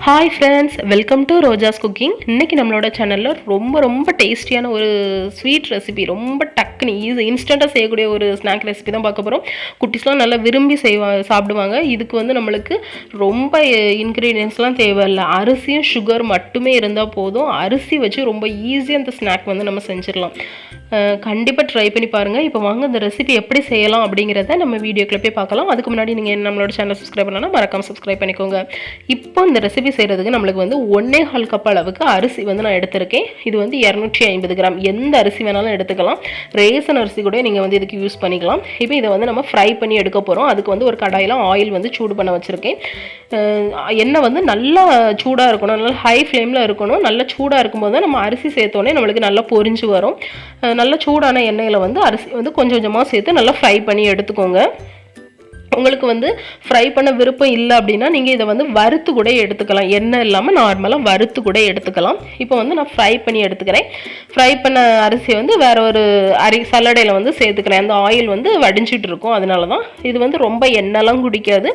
Hi friends, welcome to Roja's cooking. இன்றைக்கி நம்மளோட சேனலில் ரொம்ப டேஸ்டியான ஒரு ஸ்வீட் ரெசிபி, ரொம்ப டக்குனு இன்ஸ்டண்ட்டாக செய்யக்கூடிய ஒரு ஸ்நாக் ரெசிபி தான் பார்க்க போகிறோம். குட்டீஸ்லாம் நல்லா விரும்பி சாப்பிடுவாங்க. இதுக்கு வந்து நம்மளுக்கு ரொம்ப இன்க்ரீடியன்ஸ்லாம் தேவையில்லை. அரிசியும் சுகர் மட்டுமே இருந்தால் போதும். அரிசி வச்சு ரொம்ப ஈஸியாக அந்த ஸ்நாக் வந்து நம்ம செஞ்சிடலாம். கண்டிப்பாக ட்ரை பண்ணி பாருங்கள். இப்போ வாங்க இந்த ரெசிபி எப்படி செய்யலாம் அப்படிங்கிறத நம்ம வீடியோக்குள்ளே போய் பார்க்கலாம். அதுக்கு முன்னாடி நீங்கள் நம்மளோட சேனல் சப்ஸ்கிரைப் பண்ணலாம், மறக்காமல் சப்ஸ்கிரைப் பண்ணிக்கோங்க. இப்போ இந்த ரெசிபி செய்கிறதுக்கு நம்மளுக்கு வந்து 1.25 கப் அளவுக்கு அரிசி வந்து நான் எடுத்திருக்கேன். இது வந்து 250 கிராம். எந்த அரிசி வேணாலும் எடுத்துக்கலாம். ரேசன் அரிசி கூட நீங்கள் வந்து இதுக்கு யூஸ் பண்ணிக்கலாம். இப்போ இதை வந்து நம்ம ஃப்ரை பண்ணி எடுக்க போகிறோம். அதுக்கு வந்து ஒரு கடாயில் ஆயில் வந்து சூடு பண்ண வச்சுருக்கேன். எண்ணெய் வந்து நல்லா சூடாக இருக்கணும், நல்லா ஹை ஃப்ளேமில் இருக்கணும். நல்லா சூடாக இருக்கும்போது தான் நம்ம அரிசி சேர்த்தோன்னே நம்மளுக்கு நல்லா பொரிஞ்சு வரும். நல்ல சூடான எண்ணெயில் வந்து அரிசி வந்து கொஞ்சம் கொஞ்சமாக சேர்த்து நல்லா ஃப்ரை பண்ணி எடுத்துக்கோங்க. உங்களுக்கு வந்து ஃப்ரை பண்ண விருப்பம் இல்லை அப்படின்னா நீங்கள் இதை வந்து வறுத்து கூட எடுத்துக்கலாம். எண்ணெய் இல்லாமல் நார்மலாக வறுத்து கூட எடுத்துக்கலாம். இப்போ வந்து நான் ஃப்ரை பண்ணி எடுத்துக்கிறேன். ஃப்ரை பண்ண அரிசியை வந்து வேற ஒரு சல்லடையில் வந்து சேர்த்துக்கிறேன். அந்த ஆயில் வந்து வடிஞ்சிட்டு இருக்கும். அதனால தான் இது வந்து ரொம்ப எண்ணெய்லாம் குடிக்காது.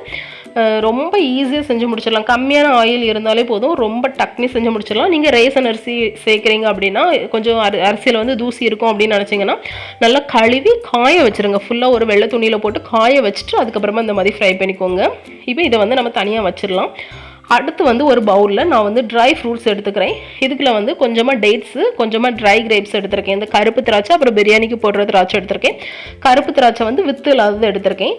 ரொம்ப ஈஸியாக செஞ்சு முடிச்சிடலாம். கம்மியான ஆயில் இருந்தாலே போதும், ரொம்ப டக்குனி செஞ்சு முடிச்சிடலாம். நீங்கள் ரேசன் அரிசி சேர்க்குறீங்க அப்படின்னா கொஞ்சம் அரிசியில் வந்து தூசி இருக்கும் அப்படின்னு நினச்சிங்கன்னா நல்லா கழுவி காய வச்சுருங்க. ஃபுல்லாக ஒரு வெள்ளை துணியில் போட்டு காய வச்சுட்டு அதுக்கப்புறமா இந்த மாதிரி ஃப்ரை பண்ணிக்கோங்க. இப்போ இதை வந்து நம்ம தனியாக வச்சிடலாம். அடுத்து வந்து ஒரு பவுலில் நான் வந்து ட்ரை ஃப்ரூட்ஸ் எடுத்துக்கிறேன். இதுக்குள்ள வந்து கொஞ்சமாக டேட்ஸு, கொஞ்சமாக ட்ரை கிரேப்ஸ் எடுத்திருக்கேன். இந்த கருப்பு திராட்சை, அப்புறம் பிரியாணிக்கு போடுற திராட்சை எடுத்திருக்கேன். கருப்பு திராட்சை வந்து வித்து இல்லாதது எடுத்திருக்கேன்.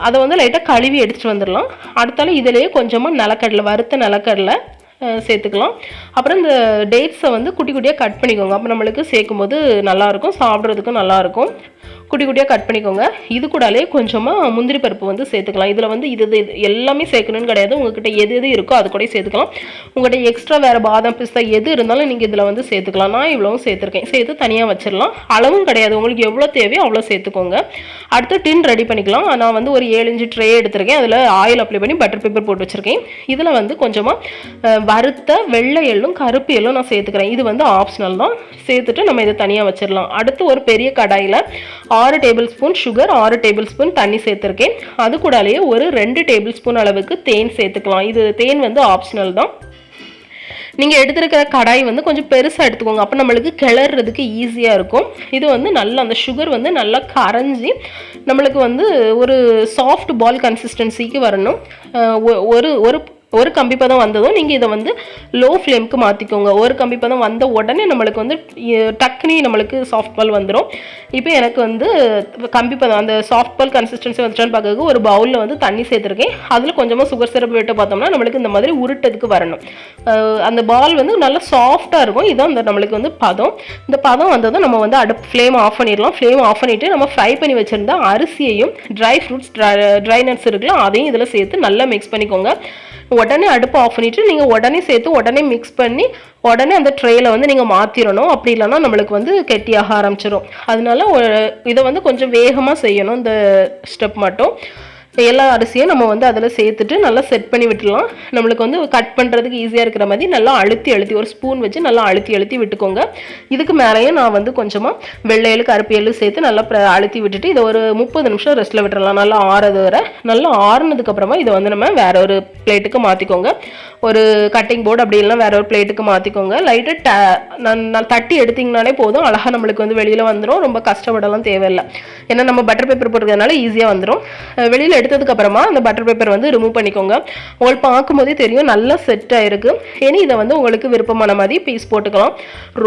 அதை வந்து லைட்டாக கழுவி எடுத்துகிட்டு வந்துடலாம். அடுத்தால இதிலேயே கொஞ்சமாக நிலக்கடலை, வறுத்த நிலக்கடலை சேர்த்துக்கலாம். அப்புறம் இந்த டேட்ஸை வந்து குட்டி குட்டியாக கட் பண்ணிக்கோங்க. அப்போ நம்மளுக்கு சேர்க்கும் போது நல்லாயிருக்கும், சாப்பிட்றதுக்கும் நல்லாயிருக்கும். குட்டி குட்டியாக கட் பண்ணிக்கோங்க. இது கூடாலே கொஞ்சமாக முந்திரி பருப்பு வந்து சேர்த்துக்கலாம். இதில் வந்து இது எல்லாமே சேர்க்கணும்னு கிடையாது. உங்கள்கிட்ட எது இருக்கோ அது கூட சேர்த்துக்கலாம். உங்கள்கிட்ட எக்ஸ்ட்ரா வேறு பாதாம் பிஸ்தா எது இருந்தாலும் நீங்கள் இதில் வந்து சேர்த்துக்கலாம். நான் இவ்வளவும் சேர்த்துருக்கேன். சேர்த்து தனியாக வச்சிடலாம். அளவும் கிடையாது, உங்களுக்கு எவ்வளோ தேவையோ அவ்வளோ சேர்த்துக்கோங்க. அடுத்து டின் ரெடி பண்ணிக்கலாம். நான் வந்து ஒரு 7 இன்ச்சு ட்ரே எடுத்திருக்கேன். அதில் ஆயில் அப்ளை பண்ணி பட்டர் பேப்பர் போட்டு வச்சுருக்கேன். இதில் வந்து கொஞ்சமாக வறுத்த வெள்ளை எள்ளும் கருப்பு எள்ளும் நான் சேர்த்துக்கிறேன். இது வந்து ஆப்ஷனல் தான். சேர்த்துட்டு நம்ம இதை தனியாக வச்சிடலாம். அடுத்து ஒரு பெரிய கடாயில் 6 table spoon sugar, 6 table spoon தண்ணி சேர்த்துருக்கேன். அது கூடலேயே ஒரு 2 டேபிள் ஸ்பூன் அளவுக்கு தேன் சேர்த்துக்கலாம். இது தேன் வந்து ஆப்ஷனல் தான். நீங்கள் எடுத்துருக்கிற கடாய் வந்து கொஞ்சம் பெருசாக எடுத்துக்கோங்க. அப்போ நம்மளுக்கு கிளறதுக்கு ஈஸியாக இருக்கும். இது வந்து நல்லா அந்த சுகர் வந்து நல்லா கரைஞ்சி நம்மளுக்கு வந்து ஒரு சாஃப்ட் பால் கன்சிஸ்டன்சிக்கு வரணும். ஒரு கம்பி பதம் வந்ததும் நீங்கள் இதை வந்து லோ ஃப்ளேமுக்கு மாற்றிக்கோங்க. ஒரு கம்பி பதம் வந்த உடனே நம்மளுக்கு வந்து டக்குனி நம்மளுக்கு சாஃப்ட் பால் வந்துடும். இப்போ எனக்கு வந்து கம்பி பதம் அந்த சாஃப்ட் பால் கன்சிஸ்டன்சி வந்துட்டான்னு பார்க்கறதுக்கு ஒரு பவுலில் வந்து தண்ணி சேர்த்துருக்கேன். அதில் கொஞ்சமாக சுகர் சிரப் விட்டு பார்த்தோம்னா நம்மளுக்கு இந்த மாதிரி உருட்டதுக்கு வரணும். அந்த பால் வந்து நல்லா சாஃப்டாக இருக்கும். இதுதான் இந்த நம்மளுக்கு வந்து பதம். இந்த பதம் வந்ததும் நம்ம வந்து அடுப்பு ஃப்ளேம் ஆஃப் பண்ணிடலாம். ஃப்ளேம் ஆஃப் பண்ணிவிட்டு நம்ம ஃப்ரை பண்ணி வச்சுருந்தா அரிசியையும் ட்ரை ஃப்ரூட்ஸ், ட்ரை நட்ஸ் இருக்கலாம், அதையும் இதில் சேர்த்து நல்லா மிக்ஸ் பண்ணிக்கோங்க. உடனே அடுப்பு ஆஃப் பண்ணிவிட்டு நீங்கள் உடனே சேர்த்து உடனே மிக்ஸ் பண்ணி உடனே அந்த ட்ரேயில் வந்து நீங்கள் மாற்றிடணும். அப்படி இல்லைன்னா நம்மளுக்கு வந்து கெட்டியாக ஆரம்பிச்சிடும். அதனால இதை வந்து கொஞ்சம் வேகமாக செய்யணும். இந்த ஸ்டெப் மட்டும் எல்லா அரிசியும் நம்ம வந்து அதில் சேர்த்துட்டு நல்லா செட் பண்ணி விட்டுடலாம். நம்மளுக்கு வந்து கட் பண்ணுறதுக்கு ஈஸியாக இருக்கிற மாதிரி நல்லா அழுத்தி ஒரு ஸ்பூன் வச்சு நல்லா அழுத்தி விட்டுக்கோங்க. இதுக்கு மேலேயும் நான் வந்து கொஞ்சமாக வெள்ளை எள்ளு, கருப்பு எள்ளு சேர்த்து நல்லா அழுத்தி விட்டுட்டு இதை ஒரு 30 நிமிஷம் ரெஸ்ட்டில் விட்டுடலாம். நல்லா ஆறது வரை. நல்லா ஆறுனதுக்கப்புறமா இதை வந்து நம்ம வேற ஒரு பிளேட்டுக்கு மாற்றிக்கோங்க. ஒரு கட்டிங் போர்டு அப்படி இல்லைனா வேற ஒரு பிளேட்டுக்கு மாற்றிக்கோங்க. லைட்டாக தட்டி எடுத்திங்கனாலே போதும். அழகாக நம்மளுக்கு வந்து வெளியில் வந்துடும். ரொம்ப கஷ்டப்படலாம் தேவையில்லை. ஏன்னா நம்ம பட்டர் பேப்பர் போட்டுக்கிறதுனால ஈஸியாக வந்துடும். வெளியில் எடுத்ததுக்கு அப்புறமா அந்த பட்டர் பேப்பர் வந்து ரிமூவ் பண்ணிக்கோங்க. உங்களுக்கு பார்க்கும்போதே தெரியும் நல்லா செட் ஆயிருக்கு. இனி இதை வந்து உங்களுக்கு விருப்பமான மாதிரி பீஸ் போட்டுக்கலாம்.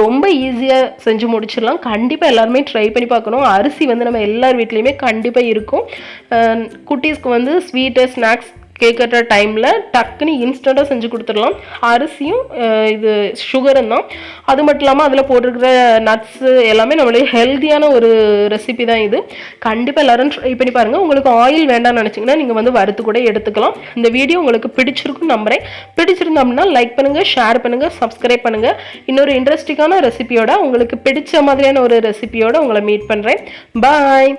ரொம்ப ஈஸியாக செஞ்சு முடிச்சிடலாம். கண்டிப்பாக எல்லாருமே ட்ரை பண்ணி பார்க்கணும். அரிசி வந்து நம்ம எல்லார் வீட்லேயுமே கண்டிப்பாக இருக்கும். குட்டீஸ்க்கு வந்து ஸ்வீட்டு ஸ்நாக்ஸ் கேட்குற டைமில் டக்குன்னு இன்ஸ்டண்ட்டாக செஞ்சு கொடுத்துடலாம். அரிசியும் இது சுகரும் தான். அது மட்டும் இல்லாமல் அதில் போட்டிருக்கிற நட்ஸு எல்லாமே நம்மளுக்கு ஹெல்த்தியான ஒரு ரெசிபி தான் இது. கண்டிப்பாக எல்லோரும் ட்ரை பண்ணி பாருங்கள். உங்களுக்கு ஆயில் வேண்டாம்னு நினச்சிங்கன்னா நீங்கள் வந்து வறுத்து கூட எடுத்துக்கலாம். இந்த வீடியோ உங்களுக்கு பிடிச்சிருக்குன்னு நம்புகிறேன். பிடிச்சிருந்தோம் அப்படின்னா லைக் பண்ணுங்கள், ஷேர் பண்ணுங்கள், சப்ஸ்கிரைப் பண்ணுங்கள். இன்னொரு இன்ட்ரெஸ்டிங்கான ரெசிபியோட, உங்களுக்கு பிடிச்ச மாதிரியான ஒரு ரெசிபியோட உங்களை மீட் பண்ணுறேன். பாய்.